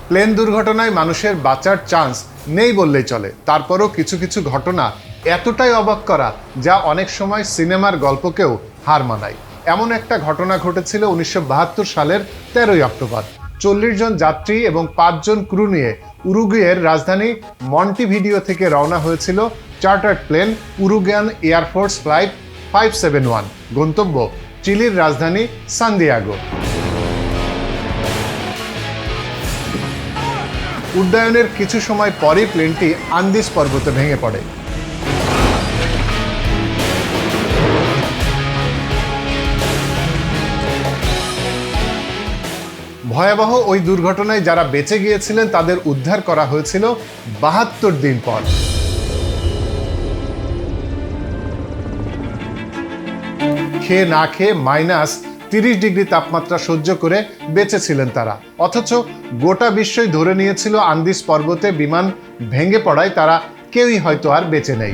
Plane দুর্ঘটনায় মানুষের বাঁচার চান্স নেই বললেই চলে। তারপরও কিছু কিছু ঘটনা এতটাই অবাক করা যা অনেক সময় সিনেমার গল্পকেও হার মানায়। এমন একটা ঘটনা ঘটেছিল 1972 সালের 13ই অক্টোবর। 40 জন যাত্রী এবং 5 জন ক্রু নিয়ে উরুগুয়ের রাজধানী মন্টিভিডিও থেকে রওনা হয়েছিল chartered plane Uruguayan air force flight 571, গন্তব্য চিলির রাজধানী সান্তিয়াগো। উড্ডয়নের কিছু সময় পরই প্লেনটি আন্দিজ পর্বতে ভেঙে পড়ে। ভয়াবহ ওই দুর্ঘটনায় যারা বেঁচে গিয়েছিলেন তাদের উদ্ধার করা হয়েছিল 72 দিন পর। খেয়ে না খেয়ে -30 ডিগ্রি তাপমাত্রা সহ্য করে বেঁচেছিলেন তারা। অথচ গোটা বিশ্বই ধরে নিয়েছিল আন্দিজ পর্বতে বিমান ভেঙে পড়ায় তারা কেউই হয়তো আর বেঁচে নেই।